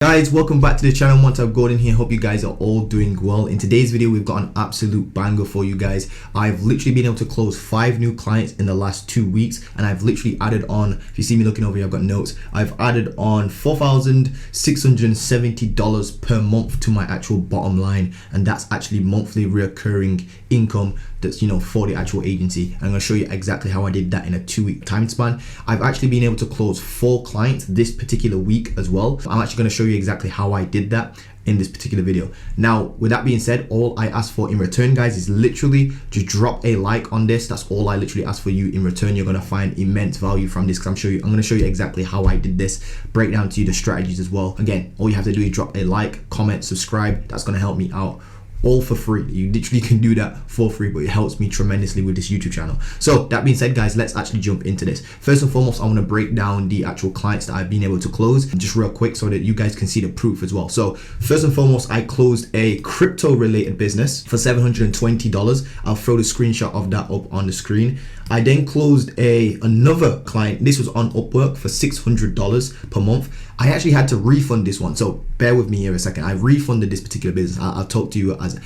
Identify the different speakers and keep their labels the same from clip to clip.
Speaker 1: Guys, welcome back to the channel. Montab Gordon here. Hope you guys are all doing well. In today's video, we've got an absolute banger for you guys. I've literally been able to close 5 new clients in the last 2 weeks, and I've literally added on, if you see me looking over here, I've got notes. I've added on $4,670 per month to my actual bottom line, and that's actually monthly recurring income that's, for the actual agency. I'm going to show you exactly how I did that in a 2-week time span. I've actually been able to close 4 clients this particular week as well. I'm actually going to show you exactly how I did that in this particular video. Now, with that being said, all I ask for in return, guys, is literally just drop a like on this. That's all I literally ask for you in return. You're gonna find immense value from this, because I'm gonna show you exactly how I did this, break down to you the strategies as well. Again, all you have to do is drop a like, comment, subscribe. That's gonna help me out, all for free. You literally can do that for free, but it helps me tremendously with this YouTube channel. So that being said, guys, let's actually jump into this. First and foremost, I want to break down the actual clients that I've been able to close just real quick so that you guys can see the proof as well. So first and foremost, I closed a crypto related business for $720. I'll throw the screenshot of that up on the screen. I then closed another client. This was on Upwork for $600 per month. I actually had to refund this one, so bear with me here a second. I refunded this particular business. I'll talk to you as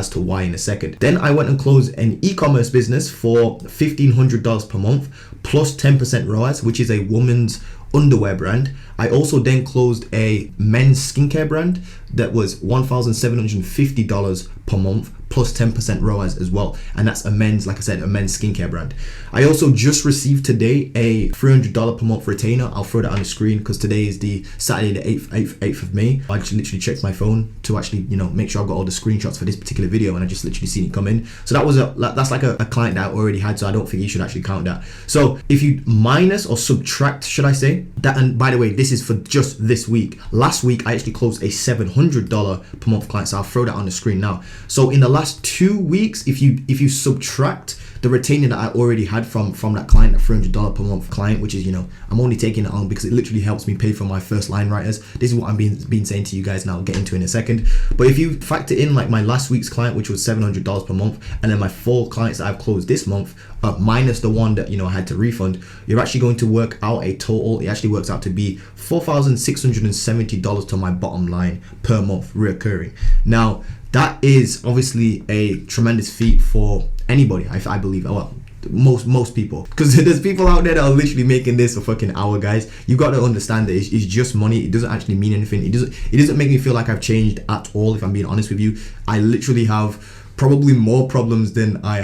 Speaker 1: to why in a second. Then I went and closed an e-commerce business for $1,500 per month plus 10% ROAS, which is a woman's underwear brand. I also then closed a men's skincare brand that was $1,750 per month plus 10% ROAS as well, and that's a men's, like I said, a men's skincare brand. I also just received today a $300 per month retainer. I'll throw that on the screen because today is the Saturday the 8th of May. I just literally checked my phone to actually make sure I've got all the screenshots for this particular video, and I just literally seen it come in. So that was that's like a client that I already had, so I don't think you should actually count that. So if you minus or subtract, should I say that, and by the way, this is for just this week. Last week I actually closed a $700 per month client, so I'll throw that on the screen now. So in the last 2 weeks, if you subtract the retainer that I already had from that client, that $300 per month client, which is, I'm only taking it on because it literally helps me pay for my first line writers. This is what I'm been saying to you guys, now I'll get into in a second. But if you factor in like my last week's client, which was $700 per month, and then my 4 clients that I've closed this month, minus the one that I had to refund, you're actually going to work out a total. It actually works out to be $4,670 to my bottom line per month recurring. Now, that is obviously a tremendous feat for anybody, I believe. Well, most people, because there's people out there that are literally making this a fucking hour, guys. You got to understand that it's just money. It doesn't actually mean anything. It doesn't make me feel like I've changed at all, if I'm being honest with you. I literally have probably more problems than I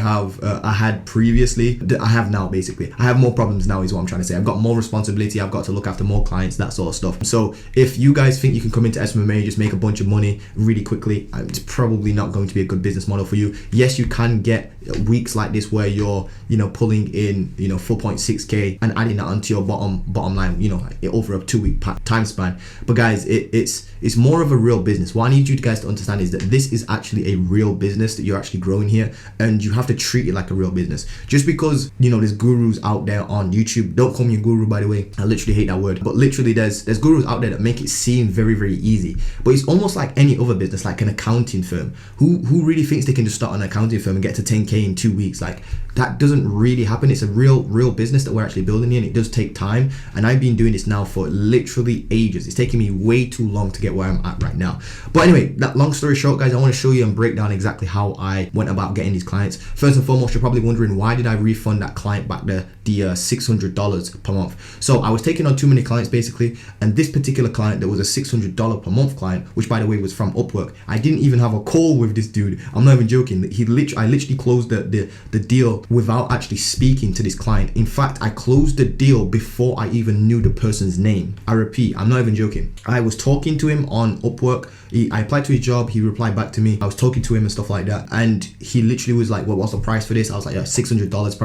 Speaker 1: had previously, that I have now. Basically, I have more problems now is what I'm trying to say. I've got more responsibility. I've got to look after more clients, that sort of stuff. So if you guys think you can come into SMMA, just make a bunch of money really quickly, it's probably not going to be a good business model for you. Yes, you can get weeks like this where you're pulling in 4.6k and adding that onto your bottom line, over a 2-week time span. But guys, it's more of a real business. What I need you guys to understand is that this is actually a real business that you're actually growing here, and you have to treat it like a real business. Just because there's gurus out there on YouTube, don't call me a guru, by the way, I literally hate that word, but literally there's gurus out there that make it seem very, very easy. But it's almost like any other business, like an accounting firm. Who really thinks they can just start an accounting firm and get to 10k in 2 weeks? Like, that doesn't really happen. It's a real business that we're actually building here, and it does take time. And I've been doing this now for literally ages. It's taking me way too long to get where I'm at right now. But anyway, that long story short, guys, I want to show you and break down exactly how I went about getting these clients. First and foremost, you're probably wondering, why did I refund that client back the $600 per month? So I was taking on too many clients basically, and this particular client that was a $600 per month client, which by the way was from Upwork, I didn't even have a call with this dude. I'm not even joking. I literally closed the deal without actually speaking to this client. In fact, I closed the deal before I even knew the person's name. I repeat, I'm not even joking. I was talking to him on Upwork. I applied to his job, he replied back to me. I was talking to him and stuff like that, and he literally was like, well, what's the price for this? I was like, yeah, $600,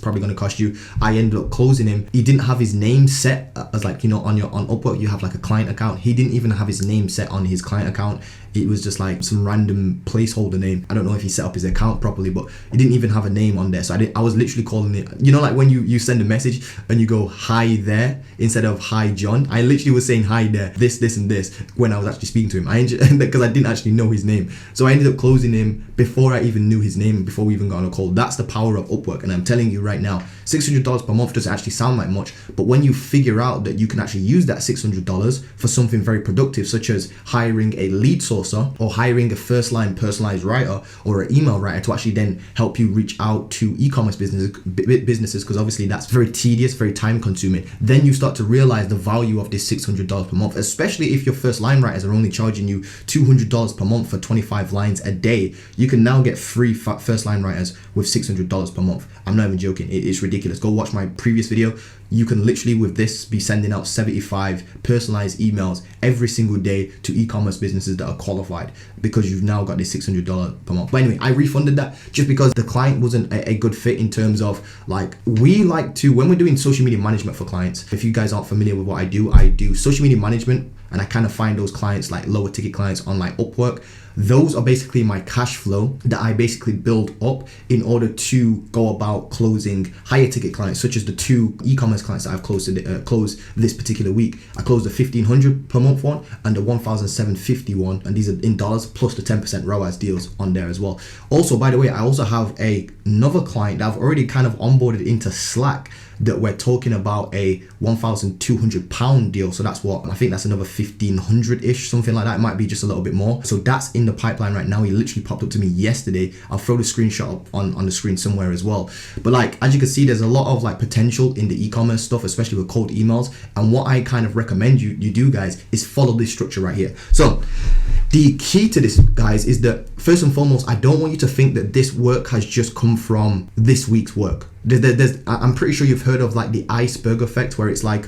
Speaker 1: probably gonna cost you. I ended up closing him. He didn't have his name set as like, on Upwork you have like a client account. He didn't even have his name set on his client account. It was just like some random placeholder name. I don't know if he set up his account properly, but he didn't even have a name on there. So I was literally calling it, you know, like when you send a message and you go hi there instead of hi John. I literally was saying hi there, this and this when I was actually speaking to him. Because I didn't actually know his name. So I ended up closing him before I even knew his name, before we even got on a call. That's the power of Upwork. And I'm telling you right now, $600 per month doesn't actually sound like much, but when you figure out that you can actually use that $600 for something very productive, such as hiring a lead sourcer or hiring a first line personalized writer or an email writer to actually then help you reach out to e-commerce businesses, because obviously that's very tedious, very time consuming, then you start to realize the value of this $600 per month, especially if your first line writers are only charging you $200 per month for 25 lines a day. You can now get free first line writers with $600 per month. I'm not even joking. It's ridiculous. Go watch my previous video. You can literally with this be sending out 75 personalized emails every single day to e-commerce businesses that are qualified, because you've now got this $600 per month. But anyway, I refunded that just because the client wasn't a good fit in terms of, like, we like to, when we're doing social media management for clients, if you guys aren't familiar with what I do social media management, and I kind of find those clients, like lower ticket clients on like Upwork. Those are basically my cash flow that I basically build up in order to go about closing higher ticket clients, such as the 2 e-commerce clients that I've closed this particular week. I closed the $1,500 per month one and the $1,750 one, and these are in dollars, plus the 10% ROAS deals on there as well. Also, by the way, I also have another client that I've already kind of onboarded into Slack that we're talking about a £1,200 deal. So that's what, I think that's another 1,500-ish, something like that. It might be just a little bit more. So that's in the pipeline right now. He literally popped up to me yesterday. I'll throw the screenshot up on the screen somewhere as well. But like, as you can see, there's a lot of like potential in the e-commerce stuff, especially with cold emails. And what I kind of recommend you do, guys, is follow this structure right here. So the key to this, guys, is that first and foremost, I don't want you to think that this work has just come from this week's work. I'm pretty sure you've heard of like the iceberg effect, where it's like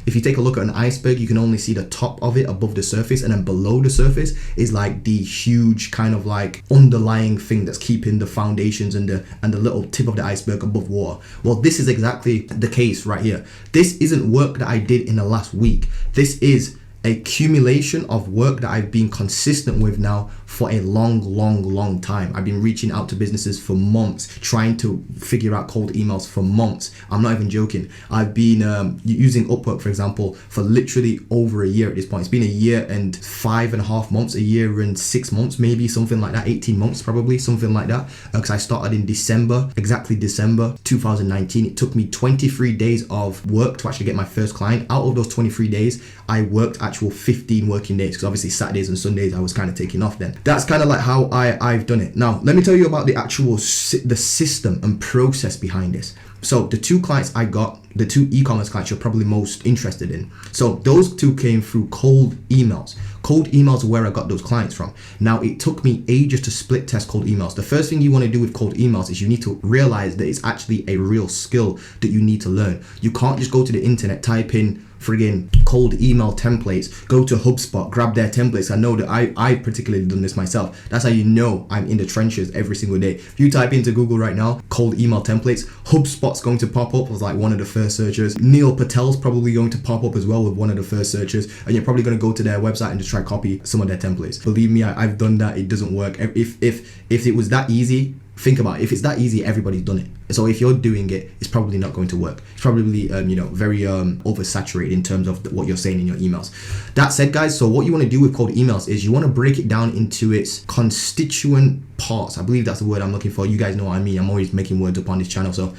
Speaker 1: if you take a look at an iceberg, you can only see the top of it above the surface, and then below the surface is like the huge kind of like underlying thing that's keeping the foundations and the little tip of the iceberg above water. Well, this is exactly the case right here. This isn't work that I did in the last week. This is accumulation of work that I've been consistent with now for a long time. I've been reaching out to businesses for months, trying to figure out cold emails for months. I'm not even joking. I've been using Upwork, for example, for literally over a year at this point. It's been a year and 5.5 months, a year and 6 months, maybe something like that, 18 months probably, something like that. Because I started in December 2019. It took me 23 days of work to actually get my first client. Out of those 23 days, I worked actual 15 working days, because obviously Saturdays and Sundays I was kind of taking off then. That's kind of like how I've done it. Now, let me tell you about the actual the system and process behind this. So the 2 clients I got, the 2 e-commerce clients you're probably most interested in. So those 2 came through cold emails. Cold emails are where I got those clients from. Now, it took me ages to split test cold emails. The first thing you want to do with cold emails is you need to realize that it's actually a real skill that you need to learn. You can't just go to the internet, type in friggin' cold email templates, go to HubSpot, grab their templates. I know that I particularly done this myself. That's how you know I'm in the trenches every single day. If you type into Google right now, cold email templates, HubSpot's going to pop up as like one of the first searches. Neil Patel's probably going to pop up as well with one of the first searches, and you're probably going to go to their website and just try copy some of their templates. Believe me, I've done that. It doesn't work. If it was that easy, think about it. If it's that easy, everybody's done it. So if you're doing it, it's probably not going to work. It's probably very oversaturated in terms of what you're saying in your emails. That said, guys, so what you want to do with cold emails is you want to break it down into its constituent parts. I believe that's the word I'm looking for. You guys know what I mean. I'm always making words up on this channel, so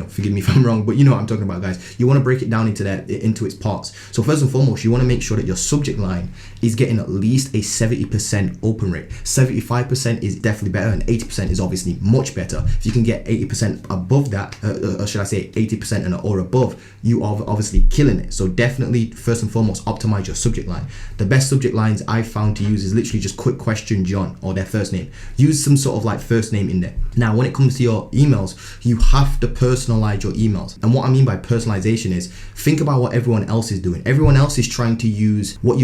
Speaker 1: forgive me if I'm wrong, but you know what I'm talking about, guys. You want to break it down into its parts. So first and foremost, you want to make sure that your subject line is getting at least a 70% open rate. 75% is definitely better, and 80% is obviously much better. If you can get 80% above that, or should I say 80% and or above, you are obviously killing it. So definitely, first and foremost, optimize your subject line. The best subject lines I've found to use is literally just quick question John, or their first name. Use some sort of like first name in there. Now, when it comes to your emails, you have to personalize your emails. And what I mean by personalization is, think about what everyone else is doing. Everyone else is trying to use what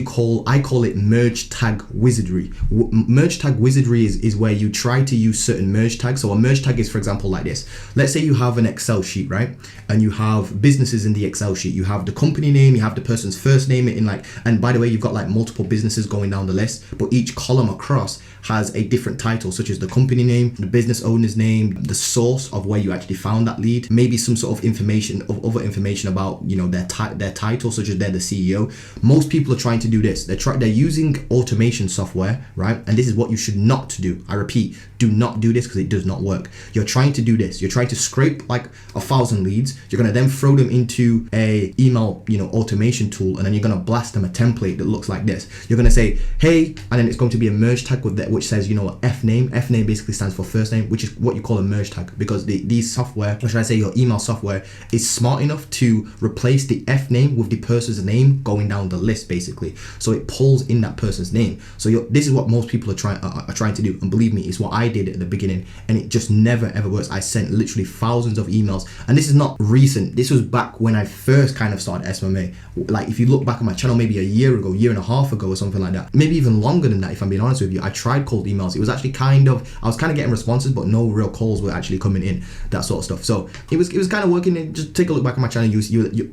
Speaker 1: I call it merge tag wizardry. Merge tag wizardry is where you try to use certain merge tags. So a merge tag is, for example, like this. Let's say you have an Excel sheet, right? And you have businesses in the Excel sheet. You have the company name, you have the person's first name and by the way, you've got like multiple businesses going down the list, but each column across has a different title, such as the company name, the business owner's name, the source of where you actually found that lead, maybe some sort of other information about, you know, their title, such as they're the CEO. Most people are trying to do this. They're using automation software, right? And this is what you should not do. I repeat, do not do this because it does not work. You're trying to do this. You're trying to scrape like 1,000 leads. You're going to then throw them into a email, you know, automation tool, and then you're going to blast them a template that looks like this. You're going to say, hey, and then it's going to be a merge tag with that, which says, you know, F name. F name basically stands for first name, which is what you call a merge tag, because these software, or should I say your email software, is smart enough to replace the F name with the person's name going down the list, basically. So it pulls in that person's name. So this is what most people are trying to do, and believe me, it's what I did at the beginning, and it just never ever works. I sent literally thousands of emails, and this is not recent. This was back when I first kind of started SMMA. Like if you look back on my channel, maybe a year and a half ago or something like that, maybe even longer than that, if I'm being honest with you. I tried cold emails. It was actually I was kind of getting responses, but no real calls were actually coming in, that sort of stuff. So it was kind of working. Just take a look back on my channel.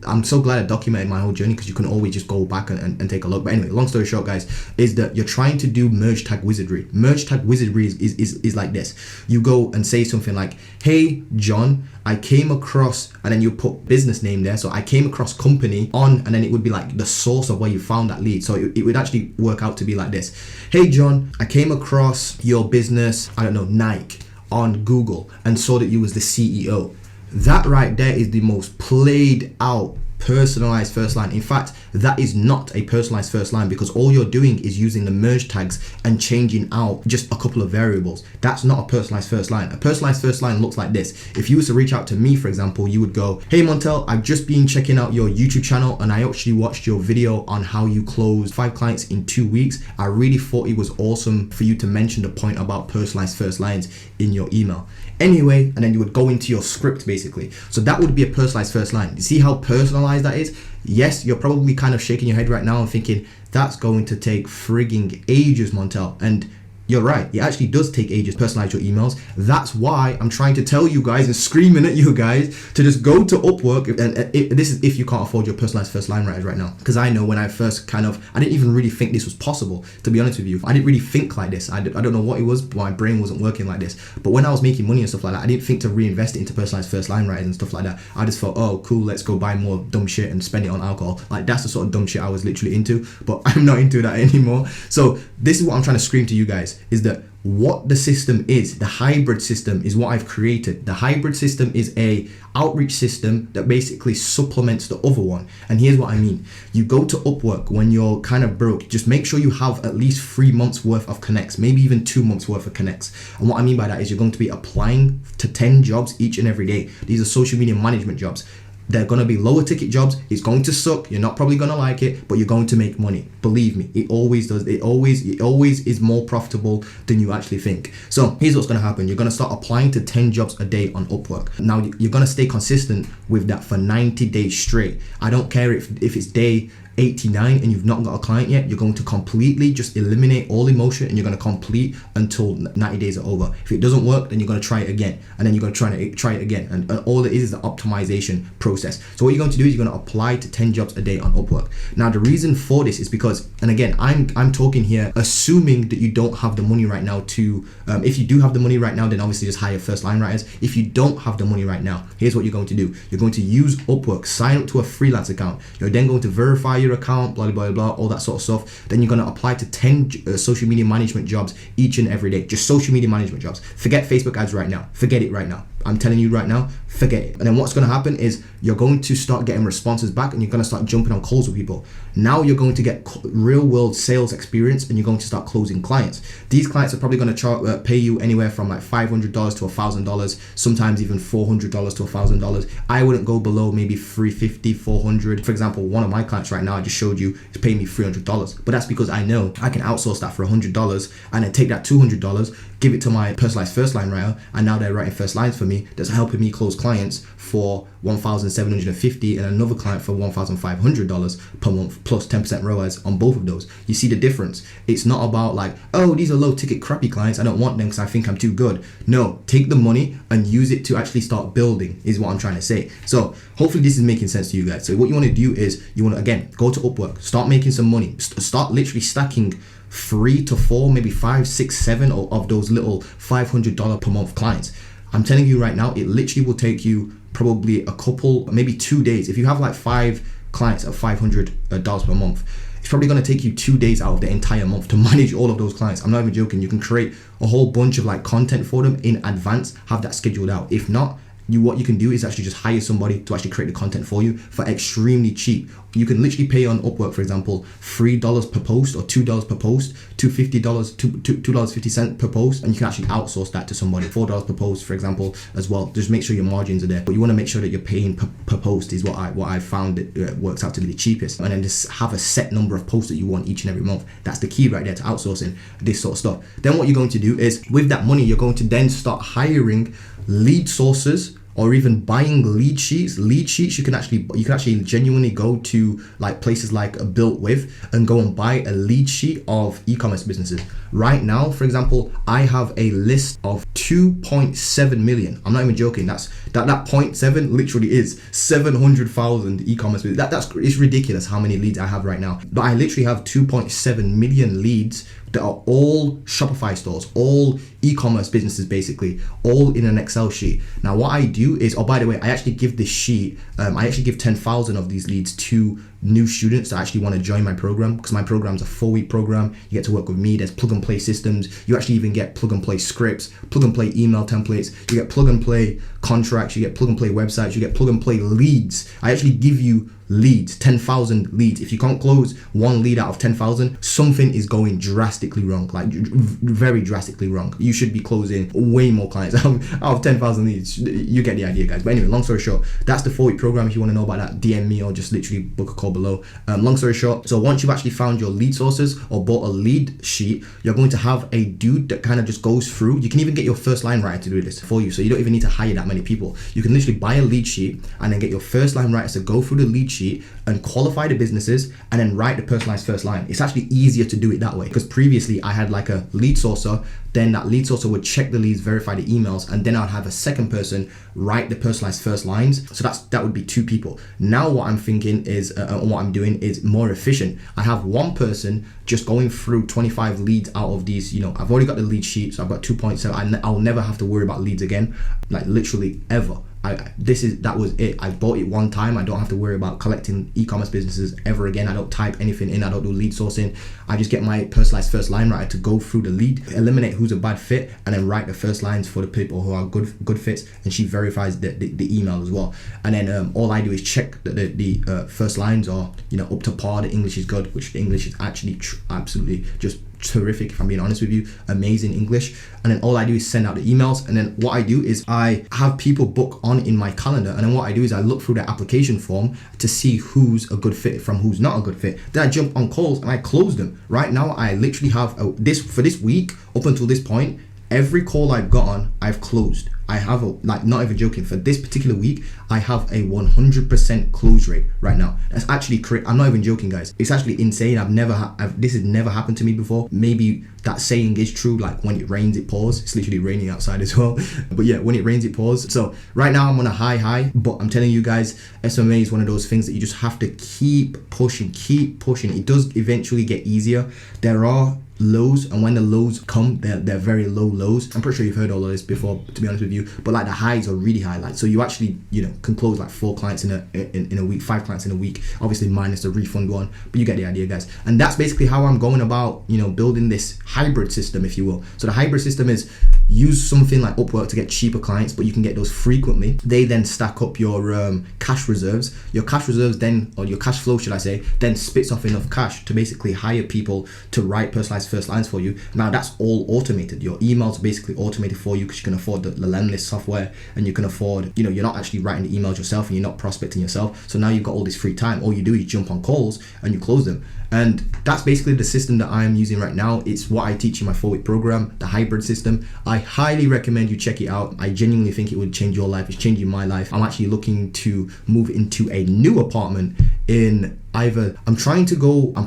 Speaker 1: I'm so glad I documented my whole journey, because you can always just go back and take a look. But anyway, long story short, guys, is that you're trying to do merge tag wizardry. Merge tag wizardry is like this. You go and say something like, hey John, I came across, and then you put business name there. So I came across company on, and then it would be like the source of where you found that lead. So it would actually work out to be like this. Hey John, I came across your business, I don't know, Nike, on Google, and saw that you was the CEO. That right there is the most played out personalized first line. In fact, that is not a personalized first line, because all you're doing is using the merge tags and changing out just a couple of variables. That's not a personalized first line. A personalized first line looks like this. If you was to reach out to me, for example, you would go, hey Montel, I've just been checking out your YouTube channel, and I actually watched your video on how you closed 5 clients in 2 weeks. I really thought it was awesome for you to mention the point about personalized first lines in your email. Anyway, and then you would go into your script, basically. So that would be a personalized first line. You see how personalized that is? Yes, you're probably kind of shaking your head right now and thinking, that's going to take frigging ages, Montel. And you're right, it actually does take ages to personalize your emails. That's why I'm trying to tell you guys and screaming at you guys to just go to Upwork. And this is if you can't afford your personalized first line writers right now. Because I know when I first I didn't even really think this was possible, to be honest with you. I didn't really think like this. I don't know what it was, but my brain wasn't working like this. But when I was making money and stuff like that, I didn't think to reinvest it into personalized first line writers and stuff like that. I just thought, oh cool, let's go buy more dumb shit and spend it on alcohol. Like that's the sort of dumb shit I was literally into, but I'm not into that anymore. So this is what I'm trying to scream to you guys, is that what the system is, the hybrid system is what I've created. The hybrid system is a outreach system that basically supplements the other one. And here's what I mean. You go to Upwork when you're kind of broke. Just make sure you have at least 3 months worth of connects, maybe even 2 months worth of connects. And what I mean by that is you're going to be applying to 10 jobs each and every day. These are social media management jobs. They're going to be lower ticket jobs. It's going to suck. You're not probably going to like it, but you're going to make money. Believe me, it always does. It always is more profitable than you actually think. So here's what's going to happen. You're going to start applying to 10 jobs a day on Upwork. Now you're going to stay consistent with that for 90 days straight. I don't care if it's day 89 and you've not got a client yet. You're going to completely just eliminate all emotion, and you're going to complete until 90 days are over. If it doesn't work, then you're going to try it again, and then you're going to try it again, and all it is the optimization process. So what you're going to do is you're going to apply to 10 jobs a day on Upwork. Now the reason for this is because, and again, I'm talking here assuming that you don't have the money right now to if you do have the money right now, then obviously just hire first line writers. If you don't have the money right now, here's what you're going to do. You're going to use Upwork, sign up to a freelance account. You're then going to verify your account, blah blah blah, all that sort of stuff. Then you're going to apply to 10 social media management jobs each and every day. Just social media management jobs. Forget Facebook ads right now. Forget it right now. I'm telling you right now, forget it. And then what's going to happen is you're going to start getting responses back, and you're going to start jumping on calls with people. Now you're going to get real world sales experience, and you're going to start closing clients. These clients are probably going to pay you anywhere from like $500 to $1,000, sometimes even $400 to $1,000. I wouldn't go below maybe $350, $400. For example, one of my clients right now I just showed you is paying me $300, but that's because I know I can outsource that for $100 and then take that $200, give it to my personalized first line writer, and now they're writing first lines for me. That's helping me close clients for $1,750 and another client for $1,500 per month plus 10% ROAS on both of those. You see the difference? It's not about like, oh, these are low ticket crappy clients, I don't want them because I think I'm too good. No, take the money and use it to actually start building is what I'm trying to say. So hopefully this is making sense to you guys. So what you want to do is you want to, again, go to Upwork, start making some money, start literally stacking 3 to 4, maybe 5, 6, 7 of those little $500 per month clients. I'm telling you right now, it literally will take you probably a couple, maybe 2 days. If you have like 5 clients at $500 per month, it's probably going to take you 2 days out of the entire month to manage all of those clients. I'm not even joking. You can create a whole bunch of like content for them in advance, have that scheduled out. If not, what you can do is actually just hire somebody to actually create the content for you for extremely cheap. You can literally pay on Upwork, for example, $3 per post or $2 per post, $2.50 per post, and you can actually outsource that to somebody. $4 per post, for example, as well. Just make sure your margins are there, but you want to make sure that you're paying per post is what I found that works out to be the cheapest. And then just have a set number of posts that you want each and every month. That's the key right there to outsourcing this sort of stuff. Then what you're going to do is with that money, you're going to then start hiring lead sources, or even buying lead sheets. Lead sheets, you can actually genuinely go to like places like Built With and go and buy a lead sheet of e-commerce businesses. Right now, for example, I have a list of 2.7 million. I'm not even joking. That 0.7 literally is 700,000 e-commerce businesses. It's ridiculous how many leads I have right now. But I literally have 2.7 million leads that are all Shopify stores, all e-commerce businesses, basically, all in an Excel sheet. Now, what I do is, oh, by the way, I actually give this sheet, I actually give 10,000 of these leads to new students that actually want to join my program, because my program's a 4-week program. You get to work with me. There's plug and play systems. You actually even get plug and play scripts, plug and play email templates. You get plug and play contracts. You get plug and play websites. You get plug and play leads. I actually give you leads, 10,000 leads. If you can't close one lead out of 10,000, something is going drastically wrong, like very drastically wrong. You should be closing way more clients out of 10,000 leads. You get the idea, guys. But anyway, long story short, that's the 4-week program. If you want to know about that, DM me or just literally book a call below. Long story short, so once you've actually found your lead sources or bought a lead sheet, you're going to have a dude that kind of just goes through. You can even get your first line writer to do this for you, so you don't even need to hire that many people. You can literally buy a lead sheet and then get your first line writers to go through the lead sheet and qualify the businesses and then write the personalized first line. It's actually easier to do it that way, because previously I had like a lead sourcer, then that lead sourcer would check the leads, verify the emails, and then I'd have a second person write the personalized first lines. So that would be 2 people. Now what I'm thinking is, what I'm doing is more efficient. I have one person just going through 25 leads out of these, I've already got the lead sheet, so I've got 2.7. I'll never have to worry about leads again, like literally ever. That was it. I bought it one time. I don't have to worry about collecting e-commerce businesses ever again. I don't type anything in. I don't do lead sourcing. I just get my personalized first line writer to go through the lead, eliminate who's a bad fit, and then write the first lines for the people who are good fits. And she verifies the email as well. And then all I do is check that the first lines are up to par. The English is good, which the English is actually absolutely just terrific, if I'm being honest with you. Amazing English. And then all I do is send out the emails, and then what I do is I have people book on in my calendar, and then what I do is I look through the application form to see who's a good fit from who's not a good fit. Then I jump on calls and I close them. Right now I literally have for this week up until this point, every call I've got on, I've closed. I have not even joking, for this particular week, I have a 100% close rate right now. That's actually crazy. I'm not even joking, guys. It's actually insane. This has never happened to me before. Maybe that saying is true, like when it rains, it pours. It's literally raining outside as well. But yeah, when it rains, it pours. So right now I'm on a high, but I'm telling you guys, SMA is one of those things that you just have to keep pushing. It does eventually get easier. There are lows, and when the lows come, they're very low lows. I'm pretty sure you've heard all of this before, to be honest with you, but like the highs are really high. Like, so you actually can close like 4 clients in a week, 5 clients in a week, obviously minus the refund one, but you get the idea, guys. And that's basically how I'm going about building this hybrid system, if you will. So the hybrid system is use something like Upwork to get cheaper clients, but you can get those frequently. They then stack up your cash reserves. Your cash reserves then, or your cash flow should I say, then spits off enough cash to basically hire people to write personalized first lines for you. Now that's all automated. Your emails are basically automated for you, because you can afford the Landlist software, and you can afford, you're not actually writing the emails yourself, and you're not prospecting yourself. So now you've got all this free time. All you do is jump on calls and you close them. And that's basically the system that I am using right now. It's what I teach in my 4-week program, the hybrid system. I highly recommend you check it out. I genuinely think it would change your life. It's changing my life. I'm actually looking to move into a new apartment in I'm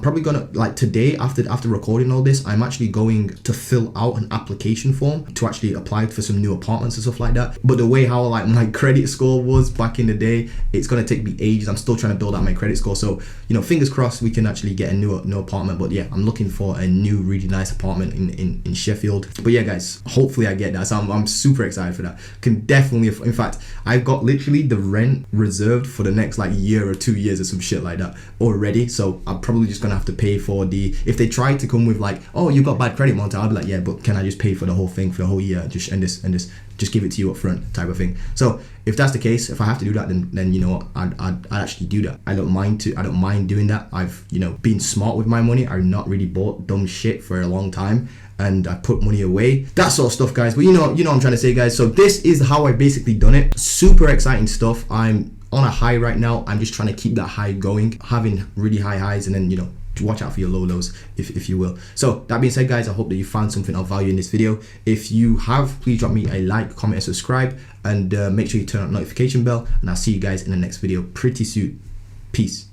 Speaker 1: probably gonna, like today, after recording all this, I'm actually going to fill out an application form to actually apply for some new apartments and stuff like that. But the way how like my credit score was back in the day, it's gonna take me ages. I'm still trying to build out my credit score. So, fingers crossed we can actually get a new apartment. But yeah, I'm looking for a new really nice apartment in Sheffield. But yeah, guys, hopefully I get that. So I'm super excited for that. Can definitely, in fact, I've got literally the rent reserved for the next like year or 2 years or some shit like that already. So I'm probably just gonna have to pay for if they try to come with like, oh, you got bad credit, Monta, I'll be like, yeah, but can I just pay for the whole thing for the whole year, just just give it to you up front type of thing. So if that's the case, if I have to do that, then you know what, I'd actually do that. I don't mind doing that. I've been smart with my money. I've not really bought dumb shit for a long time, and I put money away, that sort of stuff, guys. But you know what I'm trying to say, guys. So this is how I basically done it. Super exciting stuff. I'm on a high right now. I'm just trying to keep that high going, having really high highs, and then watch out for your low lows, if you will. So that being said, guys, I hope that you found something of value in this video. If you have, please drop me a like, comment, and subscribe, and make sure you turn on the notification bell, and I'll see you guys in the next video pretty soon. Peace.